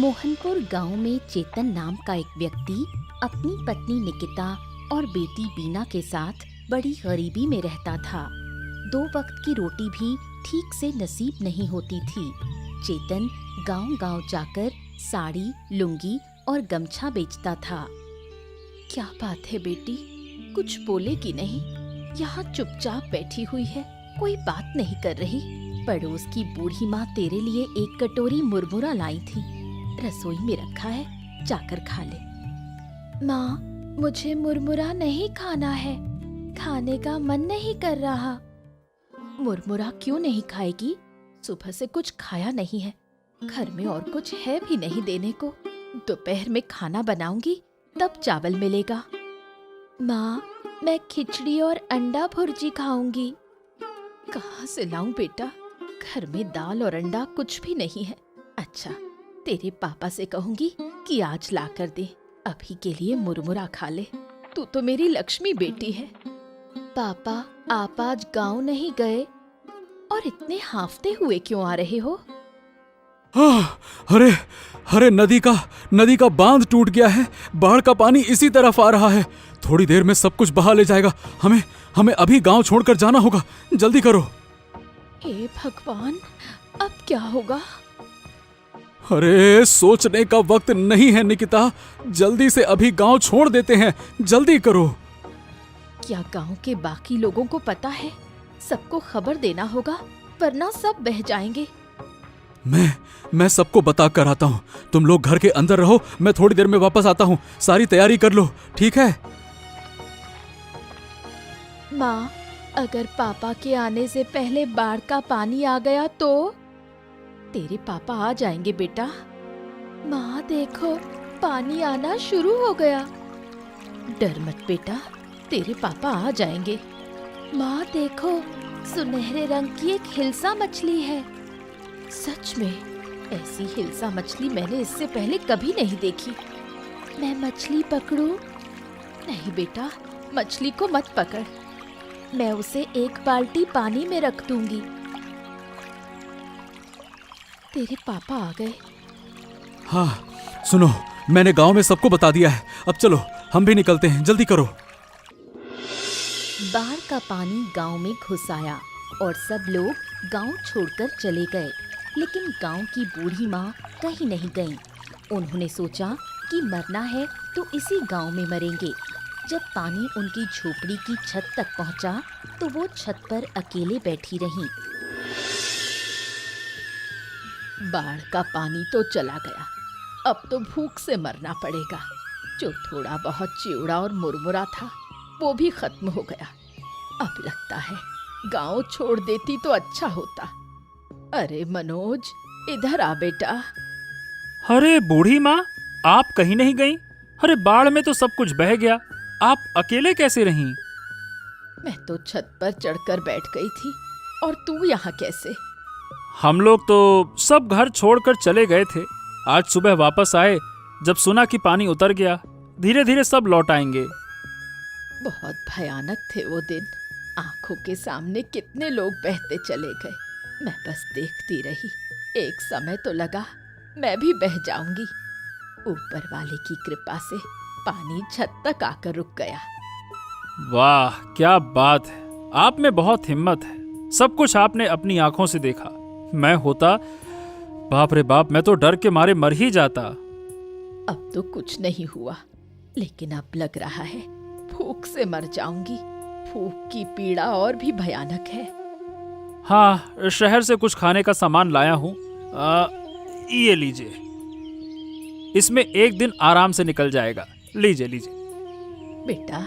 मोहनपुर गांव में चेतन नाम का एक व्यक्ति अपनी पत्नी निकिता और बेटी बीना के साथ बड़ी गरीबी में रहता था। 2 वक्त की रोटी भी ठीक से नसीब नहीं होती थी। चेतन गांव-गांव जाकर साड़ी, लुंगी और गमछा बेचता था। क्या बात है बेटी, कुछ बोलेगी नहीं? यहाँ चुपचाप बैठी हुई है, कोई बात नहीं कर रही। पड़ोस की बूढ़ी माँ तेरे लिए एक कटोरी मुरमुरा लाई थी, रसोई में रखा है, जाकर खा ले। माँ, मुझे मुरमुरा नहीं खाना है, खाने का मन नहीं कर रहा। मुरमुरा क्यों नहीं खाएगी? सुबह से कुछ खाया नहीं है, घर में और कुछ है भी नहीं देने को। दोपहर में खाना बनाऊंगी तब चावल मिलेगा। माँ, मैं खिचड़ी और अंडा भुर्जी खाऊंगी। कहाँ से लाऊं बेटा, घर में दाल और अंडा कुछ भी नहीं है। अच्छा, तेरे पापा से कहूंगी कि आज ला कर दे, अभी के लिए मुरमुरा खा ले। तू तो मेरी लक्ष्मी बेटी है। पापा, आप आज गांव नहीं गए और इतने हांफते हुए क्यों आ रहे हो? अरे नदी का बांध टूट गया है, बाढ़ का पानी इसी तरफ आ रहा है। थोड़ी देर में सब कुछ बहा ले जाएगा। हमें अभी गांव छोड़कर जाना होगा, जल्दी करो। हे भगवान, अब क्या होगा? अरे सोचने का वक्त नहीं है निकिता, जल्दी से अभी गांव छोड़ देते हैं, जल्दी करो। क्या गांव के बाकी लोगों को पता है? सबको खबर देना होगा, वरना सब बह जाएंगे। मैं सबको बता कर आता हूँ। तुम लोग घर के अंदर रहो, मैं थोड़ी देर में वापस आता हूँ। सारी तैयारी कर लो, ठीक है? माँ, अगर पापा के आने से पहले बाढ़ का पानी आ गया तो? तेरे पापा आ जाएंगे बेटा। माँ देखो, पानी आना शुरू हो गया। डर मत बेटा, तेरे पापा आ जाएंगे। माँ देखो, सुनहरे रंग की एक हिल्सा मछली है। सच में, ऐसी हिल्सा मछली मैंने इससे पहले कभी नहीं देखी। मैं मछली पकड़ूं? नहीं बेटा, मछली को मत पकड़, मैं उसे एक बाल्टी पानी में रख दूंगी। तेरे पापा आ गए। हाँ सुनो, मैंने गांव में सबको बता दिया है। अब चलो, हम भी निकलते हैं, जल्दी करो। बाढ़ का पानी गांव में घुस आया और सब लोग गांव छोड़कर चले गए। लेकिन गांव की बूढ़ी माँ कहीं नहीं गईं। उन्होंने सोचा कि मरना है तो इसी गांव में मरेंगे। जब पानी उनकी झोपड़ी की छत तक पहुंचा तो वो छत पर अकेले बैठी रहीं। बाढ़ का पानी तो चला गया, अब तो भूख से मरना पड़ेगा। जो थोड़ा बहुत चिवड़ा और मुरमुरा था वो भी खत्म हो गया। अब लगता है गांव छोड़ देती तो अच्छा होता। अरे मनोज, इधर आ बेटा। अरे बूढ़ी माँ, आप कहीं नहीं गईं? अरे बाढ़ में तो सब कुछ बह गया, आप अकेले कैसे रहीं? मैं तो छत पर चढ़कर बैठ गई थी, और तू यहाँ कैसे? हम लोग तो सब घर छोड़कर चले गए थे। आज सुबह वापस आए, जब सुना कि पानी उतर गया। धीरे धीरे सब लौट आएंगे। बहुत भयानक थे वो दिन। आंखों के सामने कितने लोग बहते चले गए। मैं बस देखती रही। एक समय तो लगा मैं भी बह जाऊंगी। ऊपर वाले की कृपा से पानी छत तक आकर रुक गया। वाह, क्या बात है, आप में बहुत हिम्मत है। सब कुछ आपने अपनी आंखों से देखा। मैं होता, बाप रे बाप, मैं तो डर के मारे मर ही जाता। अब तो कुछ नहीं हुआ, लेकिन अब लग रहा है भूख से मर जाऊंगी। भूख की पीड़ा और भी भयानक है। हाँ, शहर से कुछ खाने का सामान लाया हूँ, ये लीजिए। इसमें एक दिन आराम से निकल जाएगा। लीजिए लीजिए। बेटा,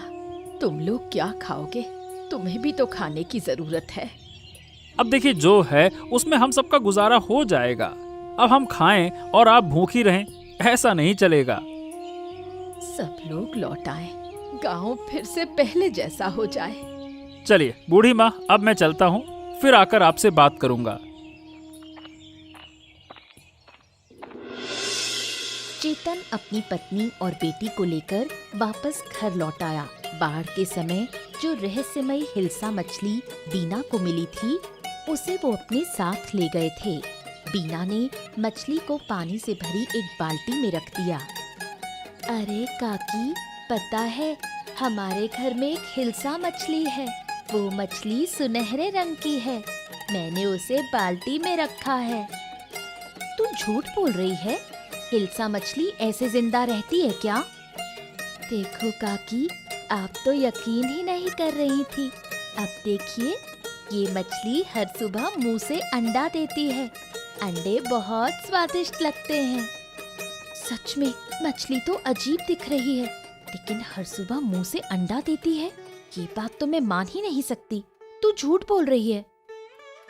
तुम लोग क्या खाओगे? तुम्हें भी तो खाने की जरूरत है। अब देखिए, जो है उसमें हम सबका गुजारा हो जाएगा। अब हम खाएं और आप भूखी रहें, ऐसा नहीं चलेगा। सब लोग लौट आए, गांव फिर से पहले जैसा हो जाए। चलिए बूढ़ी माँ, अब मैं चलता हूँ, फिर आकर आपसे बात करूंगा। चेतन अपनी पत्नी और बेटी को लेकर वापस घर लौट आया। बाढ़ के समय जो रहस्यमयी हिल्सा मछली बीना को मिली थी, उसे वो अपने साथ ले गए थे। बीना ने मछली को पानी से भरी एक बाल्टी में रख दिया। अरे काकी, पता है हमारे घर में एक हिल्सा मछली है। वो मछली सुनहरे रंग की है। मैंने उसे बाल्टी में रखा है। तू झूठ बोल रही है? हिल्सा मछली ऐसे जिंदा रहती है क्या? देखो काकी, आप तो यकीन ही नहीं कर रही थी। अब देखिए, ये मछली हर सुबह मुंह से अंडा देती है। अंडे बहुत स्वादिष्ट लगते हैं। सच में मछली तो अजीब दिख रही है, लेकिन हर सुबह मुंह से अंडा देती है। ये बात तो मैं मान ही नहीं सकती। तू झूठ बोल रही है।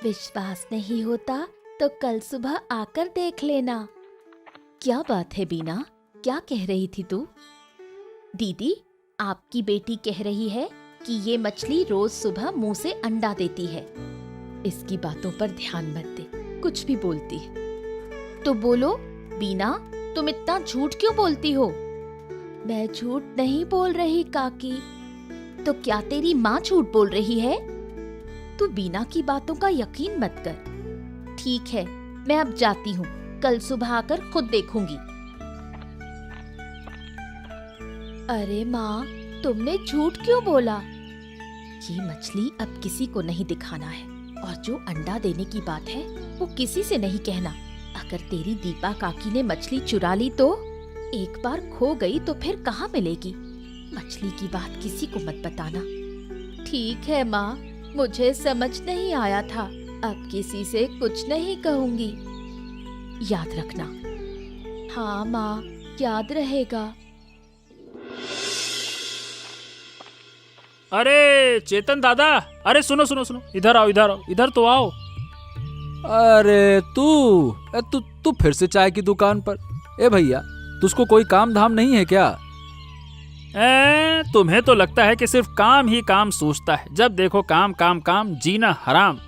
विश्वास नहीं होता तो कल सुबह आकर देख लेना। क्या बात है बीना, क्या कह रही थी तू? दीदी, आपकी बेटी कह रही है कि ये मछली रोज सुबह मुंह से अंडा देती है। इसकी बातों पर ध्यान मत दे, कुछ भी बोलती है। तो बोलो बीना, तुम इतना झूठ क्यों बोलती हो? मैं झूठ नहीं बोल रही काकी। तो क्या तेरी माँ झूठ बोल रही है? तू बीना की बातों का यकीन मत कर। ठीक है, मैं अब जाती हूँ। कल सुबह आकर खुद देखूंगी। अरे माँ, तुमने झूठ क्यों बोला? ये मछली अब किसी को नहीं दिखाना है, और जो अंडा देने की बात है वो किसी से नहीं कहना। अगर तेरी दीपा काकी ने मछली चुरा ली तो? एक बार खो गई तो फिर कहाँ मिलेगी? मछली की बात किसी को मत बताना। ठीक है माँ, मुझे समझ नहीं आया था। अब किसी से कुछ नहीं कहूंगी। याद रखना। हाँ माँ, याद रहेगा। अरे चेतन दादा, अरे सुनो सुनो सुनो, इधर आओ इधर आओ, इधर तो आओ। अरे तू फिर से चाय की दुकान पर? ए भैया, तुझको कोई काम धाम नहीं है क्या? तुम्हें तो लगता है कि सिर्फ काम ही काम सोचता है। जब देखो काम काम काम, जीना हराम।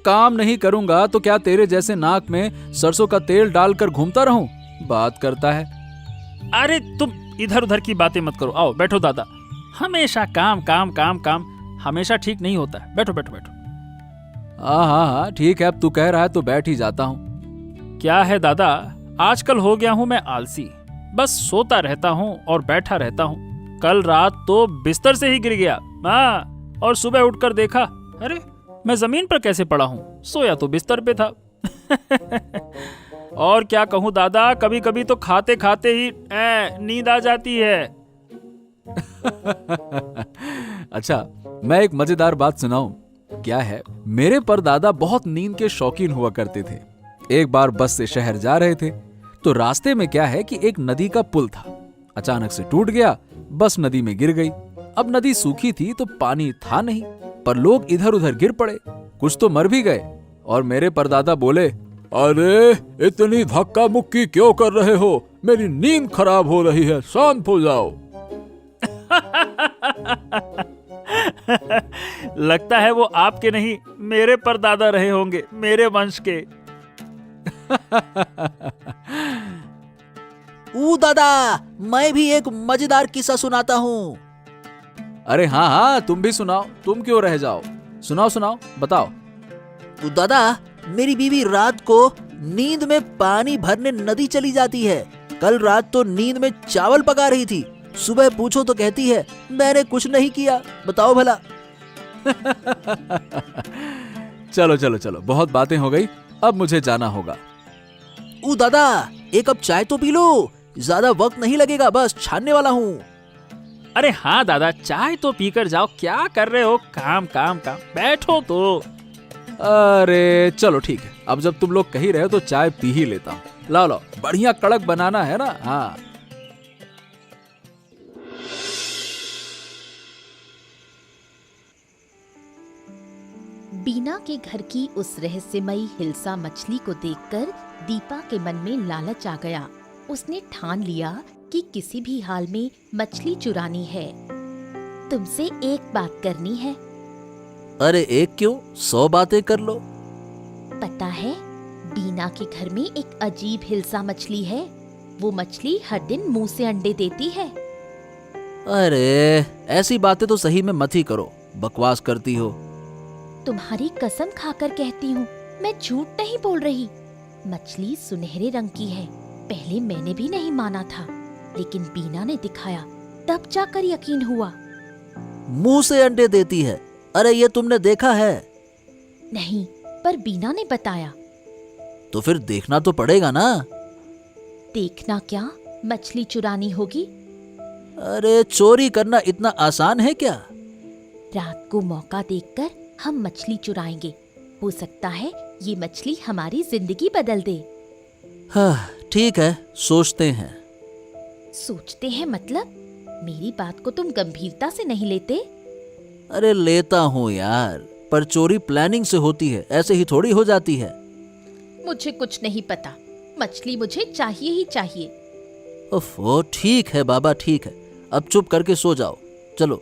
काम नहीं करूंगा तो क्या तेरे जैसे नाक में सरसों का तेल डालकर घूमता रहूं? बात करता है। अरे तुम इधर उधर की बातें मत करो, आओ बैठो दादा। हमेशा काम काम काम काम हमेशा ठीक नहीं होता है। बैठो बैठो बैठो। हाँ, ठीक है, अब तू कह रहा है तो बैठ ही जाता हूँ। क्या है दादा, आजकल हो गया हूँ मैं आलसी। बस सोता रहता हूँ और बैठा रहता हूँ। कल रात तो बिस्तर से ही गिर गया। हाँ, और सुबह उठकर देखा, अरे मैं जमीन पर कैसे पड़ा हूँ? सोया तो बिस्तर पे था। और क्या कहूँ दादा, कभी कभी तो खाते खाते ही नींद आ जाती है। अच्छा, मैं एक मजेदार बात सुनाऊं? क्या है, मेरे परदादा बहुत नींद के शौकीन हुआ करते थे। एक बार बस से शहर जा रहे थे तो रास्ते में क्या है कि एक नदी का पुल था। अचानक से टूट गया, बस नदी में गिर गई। अब नदी सूखी थी तो पानी था नहीं, पर लोग इधर उधर गिर पड़े, कुछ तो मर भी गए। और मेरे परदादा बोले, अरे इतनी धक्का मुक्की क्यों कर रहे हो? मेरी नींद खराब हो रही है, शांत हो जाओ। लगता है वो आपके नहीं, मेरे परदादा रहे होंगे, मेरे वंश के। दादा, मैं भी एक मजेदार किस्सा सुनाता हूँ। अरे हाँ, तुम भी सुनाओ, तुम क्यों रह जाओ? सुनाओ सुनाओ, बताओ। दादा, मेरी बीवी रात को नींद में पानी भरने नदी चली जाती है। कल रात तो नींद में चावल पका रही थी। सुबह पूछो तो कहती है मैंने कुछ नहीं किया। बताओ भला। चलो चलो चलो, बहुत बातें हो गई, अब मुझे जाना होगा। दादा, एक कप चाय तो पी लो, ज्यादा वक्त नहीं लगेगा, बस छानने वाला हूँ। अरे हाँ दादा, चाय तो पीकर जाओ, क्या कर रहे हो? काम काम काम, बैठो तो। अरे चलो ठीक है, अब जब तुम लोग कह रहे हो तो चाय पी ही लेता हूँ। लाओ लाओ, बढ़िया कड़क बनाना है ना। हाँ। बीना के घर की उस रहस्यमयी हिल्सा मछली को देखकर दीपा के मन में लालच आ गया। उसने ठान लिया कि किसी भी हाल में मछली चुरानी है। तुमसे एक बात करनी है। अरे एक क्यों, 100 बातें कर लो। पता है, बीना के घर में एक अजीब हिल्सा मछली है। वो मछली हर दिन मुंह से अंडे देती है। अरे ऐसी बातें तो सही में मत ही करो, बकवास करती हो। तुम्हारी कसम खाकर कहती हूँ, मैं झूठ नहीं बोल रही। मछली सुनहरे रंग की है। पहले मैंने भी नहीं माना था, लेकिन बीना ने दिखाया, तब जाकर यकीन हुआ। मुंह से अंडे देती है। अरे ये तुमने देखा है? नहीं, पर बीना ने बताया। तो फिर देखना तो पड़ेगा ना। देखना क्या, मछली चुरानी होगी। अरे चोरी करना इतना आसान है क्या? रात को मौका देखकर हम मछली चुराएंगे। हो सकता है ये मछली हमारी जिंदगी बदल दे। हाँ ठीक है, सोचते हैं। सोचते हैं मतलब? मेरी बात को तुम गंभीरता से नहीं लेते? अरे लेता हूँ यार, पर चोरी प्लानिंग से होती है, ऐसे ही थोड़ी हो जाती है। मुझे कुछ नहीं पता। मछली मुझे चाहिए ही चाहिए। ओफो, ठीक है बाबा, ठीक है। अब चुप करके सो जाओ, चलो।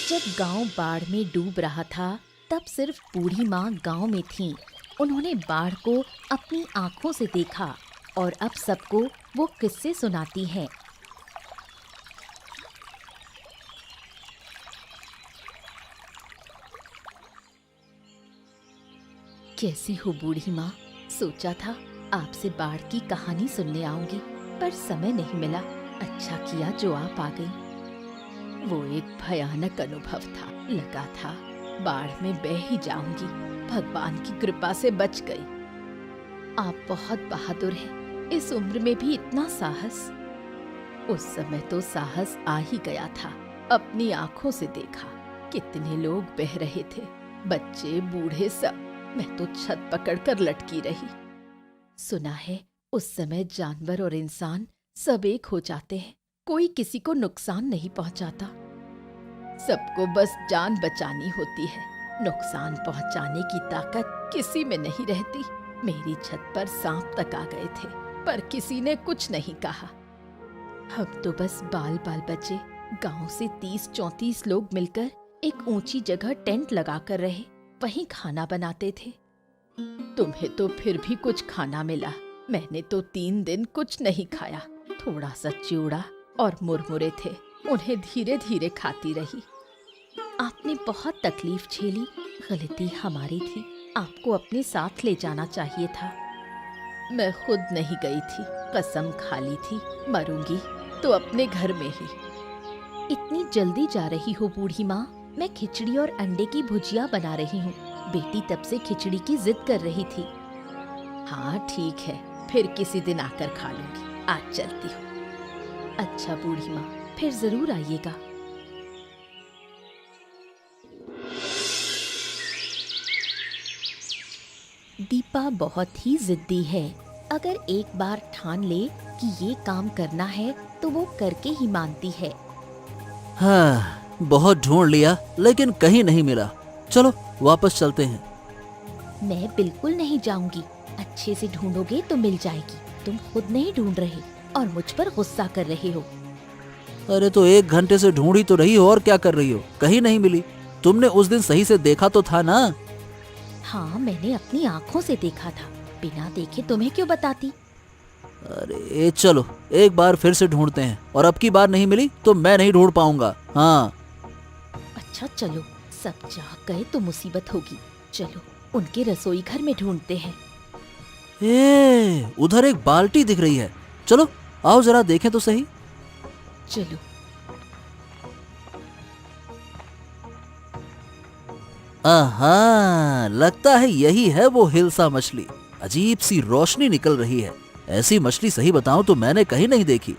जब गांव बाढ़ में डूब रहा था, तब सिर्फ बूढ़ी माँ गांव में थीं। उन्होंने बाढ़ को अपनी आंखों से देखा और अब सबको वो किस्से सुनाती हैं। कैसी हो बूढ़ी माँ? सोचा था आपसे बाढ़ की कहानी सुनने आऊंगी, पर समय नहीं मिला। अच्छा किया जो आप आ गई। वो एक भयानक अनुभव था। लगा था बाढ़ में बह ही जाऊंगी। भगवान की कृपा से बच गई। आप बहुत बहादुर हैं। इस उम्र में भी इतना साहस। उस समय तो साहस आ ही गया था। अपनी आंखों से देखा कितने लोग बह रहे थे, बच्चे बूढ़े सब। मैं तो छत पकड़कर लटकी रही। सुना है उस समय जानवर और इंसान सब एक हो जाते हैं। कोई किसी को नुकसान नहीं पहुंचाता। सबको बस जान बचानी होती है। नुकसान पहुंचाने की ताकत किसी में नहीं रहती। मेरी छत पर सांप तक आ गए थे, पर किसी ने कुछ नहीं कहा। हम तो बस बाल बाल बचे। गांव से 30-34 लोग मिलकर एक ऊंची जगह टेंट लगाकर रहे। वहीं खाना बनाते थे। तुम्हें तो फिर भी कुछ खाना मिला। मैंने तो 3 दिन कुछ नहीं खाया। थोड़ा सा चिवड़ा और मुरमुरे थे, उन्हें धीरे धीरे खाती रही। आपने बहुत तकलीफ झेली। गलती हमारी थी। आपको अपने साथ ले जाना चाहिए था। मैं खुद नहीं गई थी। कसम खा ली थी, मरूंगी तो अपने घर में ही। इतनी जल्दी जा रही हो बूढ़ी माँ? मैं खिचड़ी और अंडे की भुजिया बना रही हूँ। बेटी तब से खिचड़ी की जिद कर रही थी। हाँ ठीक है, फिर किसी दिन आकर खा लूंगी। आज चलती हूँ। अच्छा बूढ़ी माँ, फिर जरूर आइएगा। दीपा बहुत ही जिद्दी है। अगर एक बार ठान ले कि ये काम करना है तो वो करके ही मानती है। हाँ, बहुत ढूंढ लिया लेकिन कहीं नहीं मिला। चलो वापस चलते हैं। मैं बिल्कुल नहीं जाऊंगी। अच्छे से ढूंढोगे तो मिल जाएगी। तुम खुद नहीं ढूंढ रहे और मुझ पर गुस्सा कर रहे हो। अरे तो 1 घंटे से ढूंढी तो रही हो, और क्या कर रही हो? कहीं नहीं मिली। तुमने उस दिन सही से देखा तो था ना? हाँ, मैंने अपनी आँखों से देखा था। बिना देखे तुम्हें क्यों बताती? अरे चलो एक बार फिर से ढूंढते हैं, और अब की बार नहीं मिली तो मैं नहीं ढूंढ पाऊंगा। हाँ अच्छा चलो, सब जाग गए तो मुसीबत होगी। चलो उनके रसोई घर में ढूंढते हैं। उधर एक बाल्टी दिख रही है। चलो आओ जरा देखें तो सही। चलो। आहा, लगता है यही है वो हिल्सा मछली। अजीब सी रोशनी निकल रही है। ऐसी मछली सही बताऊं तो मैंने कहीं नहीं देखी।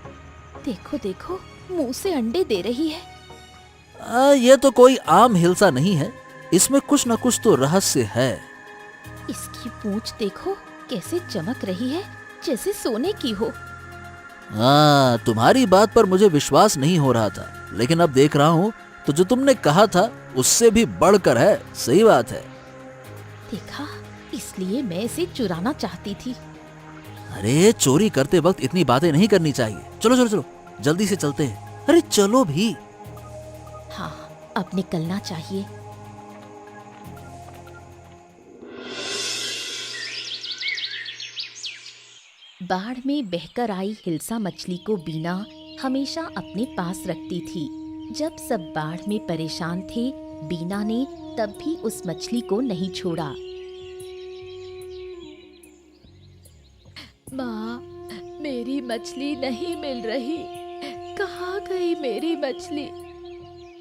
देखो देखो, मुंह से अंडे दे रही है। ये तो कोई आम हिल्सा नहीं है। इसमें कुछ न कुछ तो रहस्य है। इसकी पूंछ देखो कैसे चमक रही है, जैसे सोने की हो। तुम्हारी बात पर मुझे विश्वास नहीं हो रहा था, लेकिन अब देख रहा हूँ तो जो तुमने कहा था उससे भी बढ़कर है। सही बात है। देखा, इसलिए मैं इसे चुराना चाहती थी। अरे चोरी करते वक्त इतनी बातें नहीं करनी चाहिए। चलो चलो चलो, जल्दी से चलते हैं। अरे चलो भी। हाँ, अब निकलना चाहिए। बाढ़ में बहकर आई हिल्सा मछली को बीना हमेशा अपने पास रखती थी। जब सब बाढ़ में परेशान थे, बीना ने तब भी उस मछली को नहीं छोड़ा। माँ, मेरी मछली नहीं मिल रही। कहाँ गई मेरी मछली?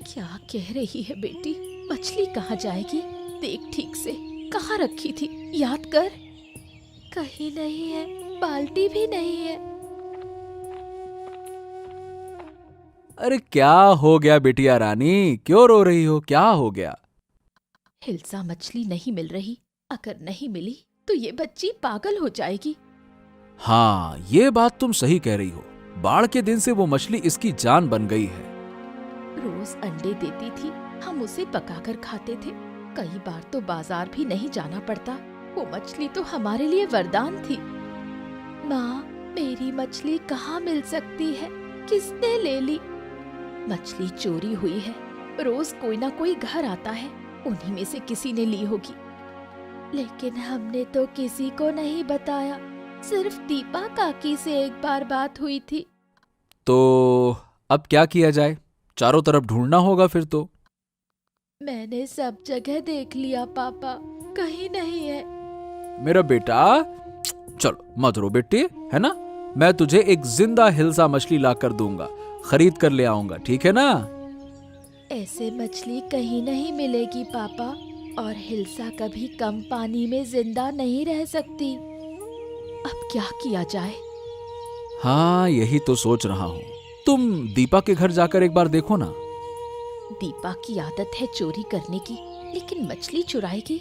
क्या कह रही है बेटी? मछली कहाँ जाएगी? देख ठीक से, कहाँ रखी थी? याद कर। कहीं नहीं है, बाल्टी भी नहीं है। अरे क्या हो गया बिटिया रानी, क्यों रो रही हो? क्या हो गया? हिल्सा मछली नहीं मिल रही। अगर नहीं मिली तो ये बच्ची पागल हो जाएगी। हाँ, ये बात तुम सही कह रही हो। बाढ़ के दिन से वो मछली इसकी जान बन गई है। रोज अंडे देती थी, हम उसे पकाकर खाते थे। कई बार तो बाजार भी नहीं जाना पड़ता। वो मछली तो हमारे लिए वरदान थी। माँ, मेरी मछली कहाँ मिल सकती है? किसने ले ली? मछली चोरी हुई है। रोज कोई ना कोई घर आता है, उन्हीं में से किसी ने ली होगी। लेकिन हमने तो किसी को नहीं बताया। सिर्फ दीपा काकी से एक बार बात हुई थी। तो अब क्या किया जाए? चारों तरफ ढूंढना होगा फिर तो। मैंने सब जगह देख लिया पापा, कहीं नहीं है। मेरा बेटा, चलो मत रो बेटी, है ना? मैं तुझे एक जिंदा हिल्सा मछली ला कर दूंगा, खरीद कर ले आऊंगा, ठीक है ना? ऐसे मछली कहीं नहीं मिलेगी पापा, और हिल्सा कभी कम पानी में जिंदा नहीं रह सकती। अब क्या किया जाए? हाँ, यही तो सोच रहा हूँ। तुम दीपा के घर जाकर एक बार देखो ना। दीपा की आदत है चोरी करने की, लेकिन मछली चुराएगी?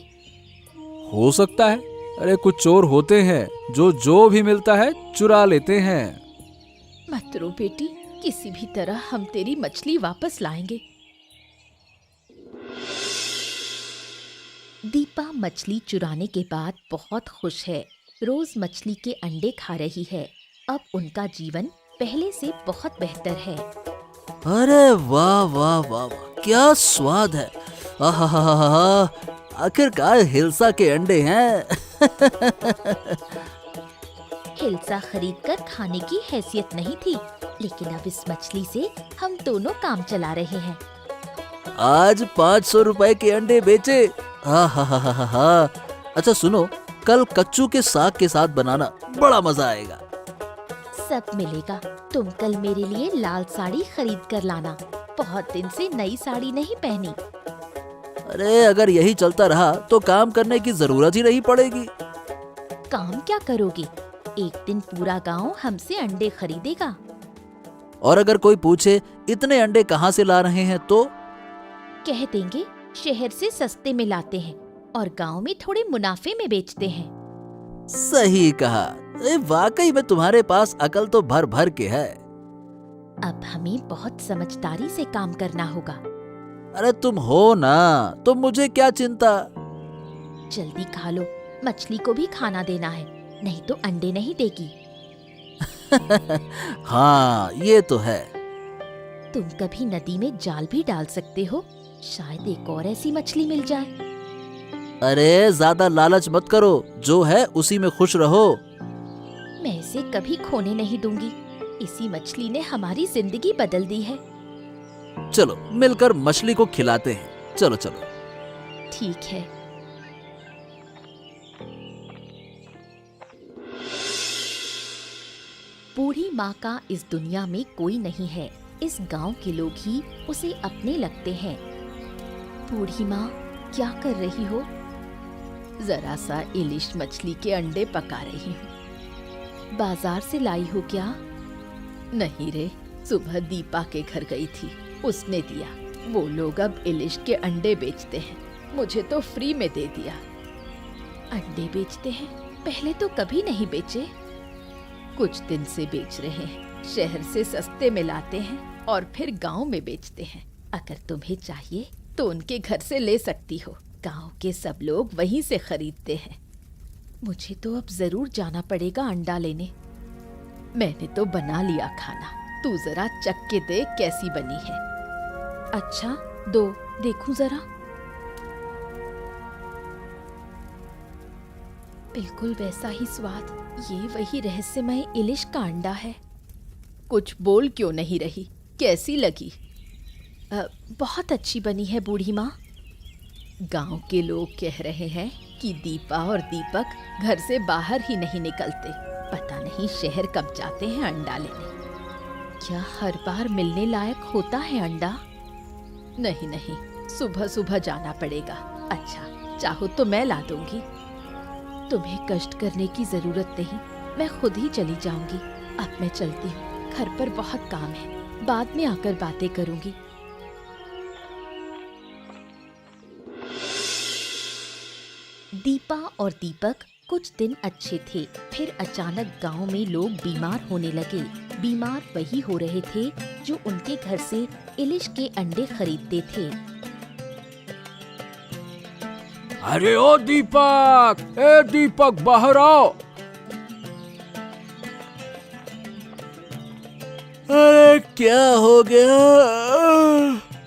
हो सकता है। अरे कुछ चोर होते हैं जो भी मिलता है चुरा लेते हैं। मत रो बेटी, किसी भी तरह हम तेरी मछली वापस लाएंगे। दीपा मछली चुराने के बाद बहुत खुश है। रोज मछली के अंडे खा रही है। अब उनका जीवन पहले से बहुत बेहतर है। अरे वाह वाह वाह वाह, क्या स्वाद है। आहा, आखिरकार हिल्सा के अंडे हैं। हिल्सा खरीदकर खाने की हैसियत नहीं थी, लेकिन अब इस मछली से हम दोनों काम चला रहे हैं। आज 500 रुपए के अंडे बेचे। हा। अच्छा सुनो, कल कच्चू के साग के साथ बनाना, बड़ा मजा आएगा। सब मिलेगा। तुम कल मेरे लिए लाल साड़ी खरीद कर लाना। बहुत दिन से नई साड़ी नहीं पहनी। अरे अगर यही चलता रहा तो काम करने की जरूरत ही नहीं पड़ेगी। काम क्या करोगे? एक दिन पूरा गांव हमसे अंडे खरीदेगा। और अगर कोई पूछे इतने अंडे कहाँ से ला रहे हैं तो कह देंगे शहर से सस्ते में लाते हैं और गांव में थोड़े मुनाफे में बेचते हैं। सही कहा। वाकई में तुम्हारे पास अकल तो भर भर के है। अब हमें बहुत समझदारी से काम करना होगा। अरे तुम हो ना, तो मुझे क्या चिंता। जल्दी खा लो, मछली को भी खाना देना है, नहीं तो अंडे नहीं देगी। हाँ ये तो है। तुम कभी नदी में जाल भी डाल सकते हो, शायद एक और ऐसी मछली मिल जाए। अरे ज्यादा लालच मत करो, जो है उसी में खुश रहो। मैं इसे कभी खोने नहीं दूंगी। इसी मछली ने हमारी जिंदगी बदल दी है। चलो मिलकर मछली को खिलाते हैं। चलो चलो। ठीक है। बूढ़ी माँ का इस दुनिया में कोई नहीं है। इस गांव के लोग ही उसे अपने लगते हैं। बूढ़ी माँ, क्या कर रही हो? जरा सा इलिश मछली के अंडे पका रही हूँ। बाजार से लाई हो क्या? नहीं रे, सुबह दीपा के घर गई थी, उसने दिया। वो लोग अब इलिश के अंडे बेचते हैं, मुझे तो फ्री में दे दिया। अंडे बेचते हैं? पहले तो कभी नहीं बेचे। कुछ दिन से बेच रहे हैं। शहर से सस्ते में लाते हैं और फिर गांव में बेचते हैं। अगर तुम्हें चाहिए तो उनके घर से ले सकती हो। गांव के सब लोग वहीं से खरीदते हैं। मुझे तो अब जरूर जाना पड़ेगा अंडा लेने। मैंने तो बना लिया खाना, तू जरा चख के देख कैसी बनी है। अच्छा दो, देखूं जरा। बिल्कुल वैसा ही स्वाद। ये वही रहस्यमय इलिश का अंडा है। कुछ बोल क्यों नहीं रही? कैसी लगी? बहुत अच्छी बनी है बूढ़ी माँ। गांव के लोग कह रहे हैं कि दीपा और दीपक घर से बाहर ही नहीं निकलते। पता नहीं शहर कब जाते हैं अंडा लेने। क्या हर बार मिलने लायक होता है अंडा? नहीं नहीं, सुबह सुबह जाना पड़ेगा। अच्छा, चाहो तो मैं ला दूंगी। तुम्हें कष्ट करने की जरूरत नहीं, मैं खुद ही चली जाऊंगी। अब मैं चलती हूँ, घर पर बहुत काम है, बाद में आकर बातें करूंगी। दीपा और दीपक कुछ दिन अच्छे थे, फिर अचानक गांव में लोग बीमार होने लगे। बीमार वही हो रहे थे जो उनके घर से इलिश के अंडे खरीदते थे। अरे ओ दीपक, ए दीपक बाहर आओ। अरे क्या हो गया?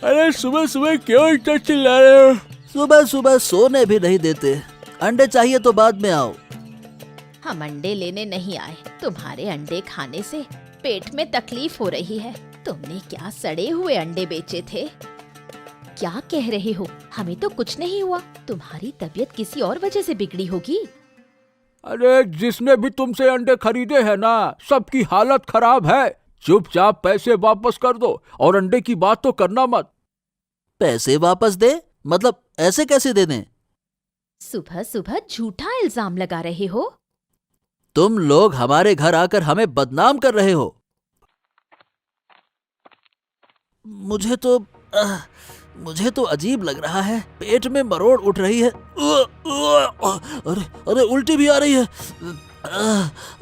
अरे सुबह सुबह क्यों इतना चिल्ला रहे हो? सुबह सुबह सोने भी नहीं देते। अंडे चाहिए तो बाद में आओ। हम अंडे लेने नहीं आए, तुम्हारे अंडे खाने से पेट में तकलीफ हो रही है। तुमने क्या सड़े हुए अंडे बेचे थे? क्या कह रहे हो? हमें तो कुछ नहीं हुआ, तुम्हारी तबीयत किसी और वजह से बिगड़ी होगी। अरे जिसने भी तुमसे अंडे खरीदे हैं ना, सबकी हालत खराब है। चुपचाप पैसे वापस कर दो और अंडे की बात तो करना मत। पैसे वापस दे? मतलब ऐसे कैसे दे दें? सुबह सुबह झूठा इल्जाम लगा रहे हो। तुम लोग हमारे घर आकर हमें बदनाम कर रहे हो। मुझे तो अजीब लग रहा है। पेट में मरोड़ उठ रही है। अरे अरे उल्टी भी आ रही है।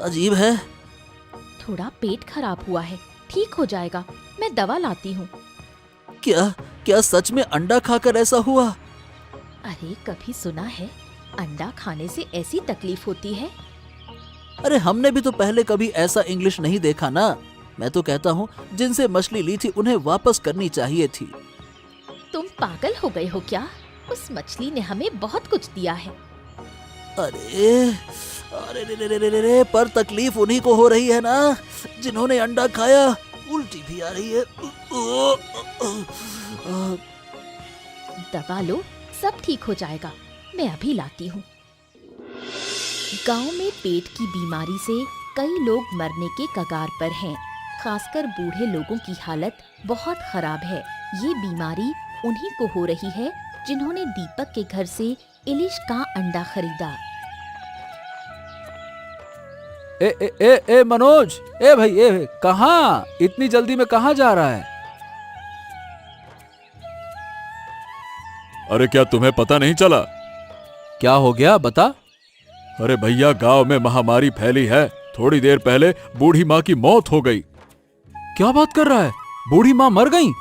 अजीब है। थोड़ा पेट खराब हुआ है, ठीक हो जाएगा। मैं दवा लाती हूँ। क्या सच में अंडा खाकर ऐसा हुआ? अरे कभी सुना है अंडा खाने से ऐसी तकलीफ होती है? अरे हमने भी तो पहले कभी ऐसा इंग्लिश नहीं देखा ना। मैं तो कहता हूँ जिनसे मछली ली थी उन्हें वापस करनी चाहिए थी। तुम पागल हो गए हो क्या? उस मछली ने हमें बहुत कुछ दिया है। अरे अरे रे रे रे रे रे, पर तकलीफ उन्हीं को हो रही है ना जिन्होंने अंडा खाया। उल्टी भी आ रही है। दवा लो, सब ठीक हो जाएगा। मैं अभी लाती हूँ। गांव में पेट की बीमारी से कई लोग मरने के कगार पर हैं। खासकर बूढ़े लोगों की हालत बहुत खराब है। ये बीमारी उन्हीं को हो रही है जिन्होंने दीपक के घर से इलिश का अंडा खरीदा। ए मनोज, ए भाई, कहाँ? इतनी जल्दी में कहाँ जा रहा है? अरे क्या तुम्हें पता नहीं चला? क्या हो गया, बता। अरे भैया, गांव में महामारी फैली है। थोड़ी देर पहले बूढ़ी माँ की मौत हो गई। क्या बात कर रहा है? बूढ़ी माँ मर गई?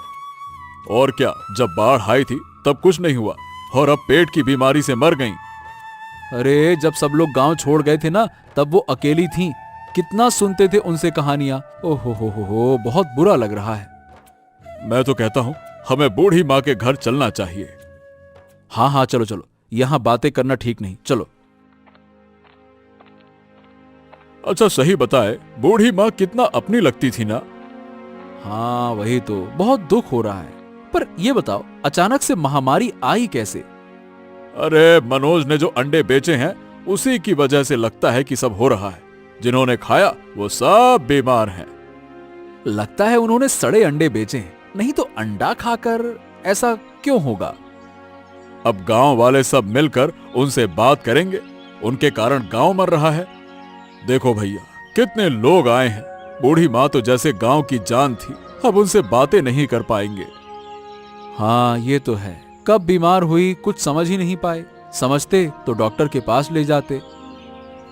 और क्या, जब बाढ़ आई थी तब कुछ नहीं हुआ और अब पेट की बीमारी से मर गई। अरे जब सब लोग गांव छोड़ गए थे ना, तब वो अकेली थीं। कितना सुनते थे उनसे कहानियां। ओहो हो, बहुत बुरा लग रहा है। मैं तो कहता हूँ हमें बूढ़ी माँ के घर चलना चाहिए। हाँ, चलो चलो, यहाँ बातें करना ठीक नहीं, चलो। अच्छा सही बताए, बूढ़ी माँ कितना अपनी लगती थी ना। हाँ वही तो, बहुत दुख हो रहा है। पर ये बताओ, अचानक से महामारी आई कैसे? अरे मनोज ने जो अंडे बेचे हैं उसी की वजह से लगता है कि सब हो रहा है। जिन्होंने खाया वो सब बीमार हैं। लगता है उन्होंने सड़े अंडे बेचे हैं, नहीं तो अंडा खाकर ऐसा क्यों होगा? अब गांव वाले सब मिलकर उनसे बात करेंगे। उनके कारण गांव मर रहा है। देखो भैया, कितने लोग आए हैं। बूढ़ी माँ तो जैसे गांव की जान थी, अब उनसे बातें नहीं कर पाएंगे। हाँ ये तो है। कब बीमार हुई कुछ समझ ही नहीं पाए। समझते तो डॉक्टर के पास ले जाते।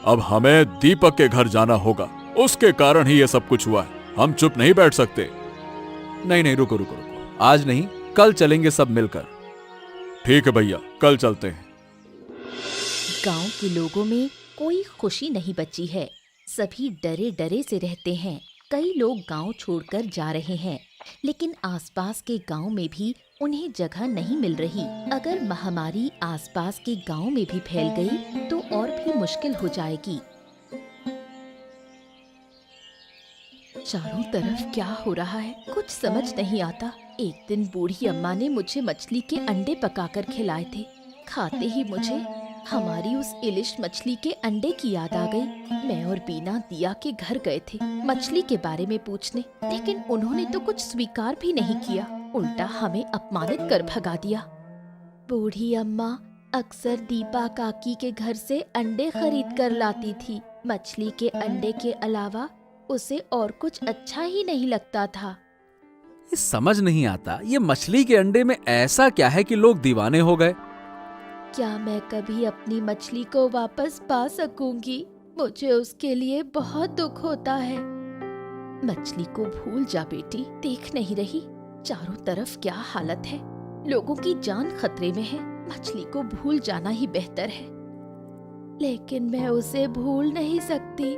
अब हमें दीपक के घर जाना होगा। उसके कारण ही ये सब कुछ हुआ है। हम चुप नहीं बैठ सकते। नहीं, रुको, आज नहीं, कल चलेंगे सब मिलकर। ठीक है भैया, कल चलते हैं। गांव के लोगों में कोई खुशी नहीं बची है। सभी डरे डरे से रहते हैं। कई लोग गांव छोड़कर जा रहे हैं, लेकिन आसपास के गांव में भी उन्हें जगह नहीं मिल रही। अगर महामारी आसपास के गांव में भी फैल गई तो और भी मुश्किल हो जाएगी। चारों तरफ क्या हो रहा है कुछ समझ नहीं आता। एक दिन बूढ़ी अम्मा ने मुझे मछली के अंडे पकाकर खिलाए थे। खाते ही मुझे हमारी उस इलिश मछली के अंडे की याद आ गई। मैं और बीना दिया के घर गए थे मछली के बारे में पूछने, लेकिन उन्होंने तो कुछ स्वीकार भी नहीं किया, उल्टा हमें अपमानित कर भगा दिया। बूढ़ी अम्मा अक्सर दीपा काकी के घर से अंडे खरीद कर लाती थी। मछली के अंडे के अलावा उसे और कुछ अच्छा ही नहीं लगता था। ये समझ नहीं आता, ये मछली के अंडे में ऐसा क्या है कि लोग दीवाने हो गए? क्या मैं कभी अपनी मछली को वापस पा सकूंगी? मुझे उसके लिए बहुत दुख होता है। मछली को भूल जा बेटी, देख नहीं रही चारों तरफ क्या हालत है, लोगों की जान खतरे में है। मछली को भूल जाना ही बेहतर है। लेकिन मैं उसे भूल नहीं सकती।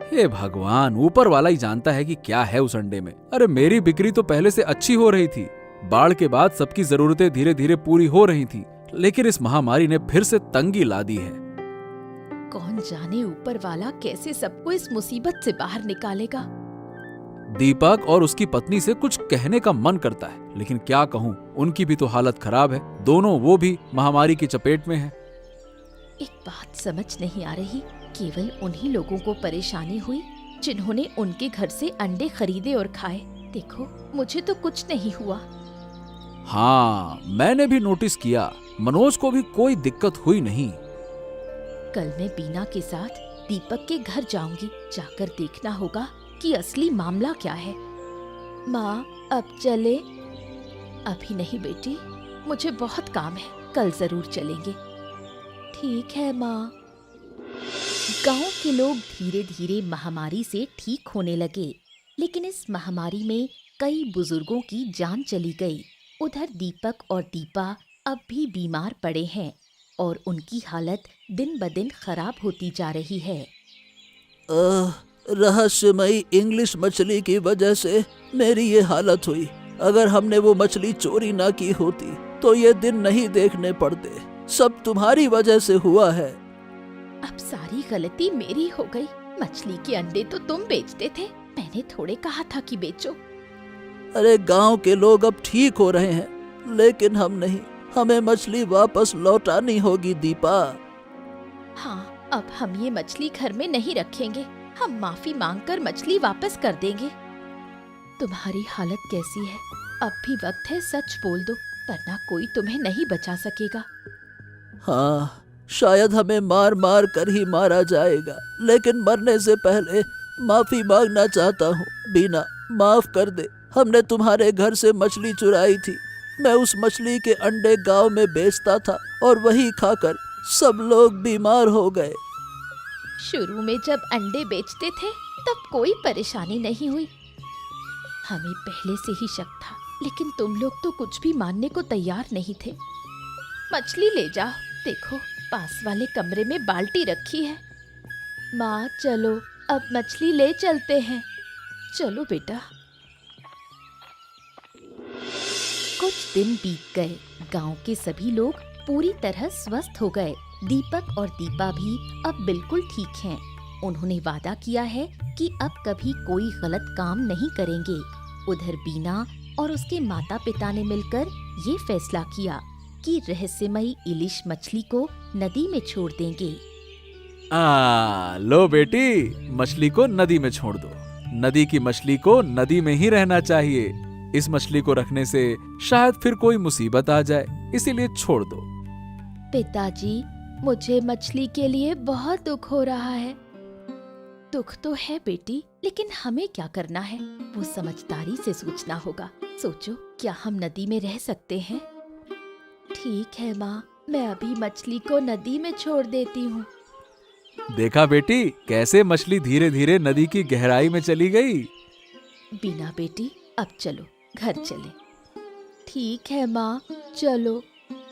हे भगवान, ऊपर वाला ही जानता है कि क्या है उस अंडे में। अरे मेरी बिक्री तो पहले से अच्छी हो रही थी, बाढ़ के बाद सबकी जरूरतें धीरे धीरे पूरी हो रही थी, लेकिन इस महामारी ने फिर से तंगी ला दी है। कौन जाने ऊपर वाला कैसे सबको इस मुसीबत से बाहर निकालेगा। दीपक और उसकी पत्नी से कुछ कहने का मन करता है, लेकिन क्या कहूँ, उनकी भी तो हालत खराब है। दोनों वो भी महामारी की चपेट में है। एक बात समझ नहीं आ रही, केवल उन्हीं लोगों को परेशानी हुई जिन्होंने उनके घर से अंडे खरीदे और खाए। देखो मुझे तो कुछ नहीं हुआ। हाँ, मैंने भी नोटिस किया, मनोज को भी कोई दिक्कत हुई नहीं। कल मैं बीना के साथ दीपक के घर जाऊंगी, जाकर देखना होगा कि असली मामला क्या है। माँ अब चले? अभी नहीं बेटी, मुझे बहुत काम है, कल जरूर चलेंगे। ठीक है माँ। गांव के लोग धीरे धीरे महामारी से ठीक होने लगे, लेकिन इस महामारी में कई बुजुर्गों की जान चली गई। उधर दीपक और दीपा अब भी बीमार पड़े हैं और उनकी हालत दिन ब दिन खराब होती जा रही है। रहस्यमयी इंग्लिश मछली की वजह से मेरी ये हालत हुई। अगर हमने वो मछली चोरी ना की होती तो ये दिन नहीं देखने पड़ते। सब तुम्हारी वजह से हुआ है। अब सारी गलती मेरी हो गई। मछली के अंडे तो तुम बेचते थे, मैंने थोड़े कहा था कि बेचो। अरे गांव के लोग अब ठीक हो रहे हैं, लेकिन हम नहीं। हमें मछली वापस लौटानी होगी दीपा। हाँ, अब हम ये मछली घर में नहीं रखेंगे। हम माफी मांगकर मछली वापस कर देंगे। तुम्हारी हालत कैसी है? अब भी वक्त है, सच बोल दो, वरना कोई तुम्हें नहीं बचा सकेगा। हाँ, शायद हमें मार मार कर ही मारा जाएगा, लेकिन मरने से पहले माफी मांगना चाहता हूँ। बीना, माफ कर दे। हमने तुम्हारे घर से मछली चुराई थी। मैं उस मछली के अंडे गांव में बेचता था और वही खाकर सब लोग बीमार हो गए। शुरू में जब अंडे बेचते थे तब कोई परेशानी नहीं हुई। हमें पहले से ही शक था, लेकिन तुम लोग तो कुछ भी मानने को तैयार नहीं थे। मछली ले जाओ, देखो पास वाले कमरे में बाल्टी रखी है। माँ चलो, अब मछली ले चलते हैं। चलो बेटा। कुछ दिन बीत गए। गांव के सभी लोग पूरी तरह स्वस्थ हो गए। दीपक और दीपा भी अब बिल्कुल ठीक हैं। उन्होंने वादा किया है कि अब कभी कोई गलत काम नहीं करेंगे। उधर बीना और उसके माता पिता ने मिलकर ये फैसला किया कि रहस्यमयी इलिश मछली को नदी में छोड़ देंगे। लो बेटी, मछली को नदी में छोड़ दो। नदी की मछली को नदी में ही रहना चाहिए। इस मछली को रखने से शायद फिर कोई मुसीबत आ जाए, इसीलिए छोड़ दो। पिताजी, मुझे मछली के लिए बहुत दुख हो रहा है। दुख तो है बेटी, लेकिन हमें क्या करना है वो समझदारी से सोचना होगा। सोचो, क्या हम नदी में रह सकते हैं? ठीक है माँ, मैं अभी मछली को नदी में छोड़ देती हूँ। देखा बेटी, कैसे मछली धीरे धीरे नदी की गहराई में चली गई। बिना बेटी, अब चलो घर चले। ठीक है माँ, चलो।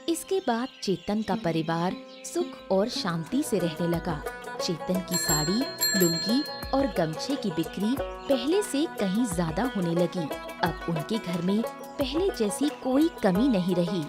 इसके बाद चेतन का परिवार सुख और शांति से रहने लगा। चेतन की साड़ी, लुंगी और गमछे की बिक्री पहले से कहीं ज्यादा होने लगी। अब उनके घर में पहले जैसी कोई कमी नहीं रही।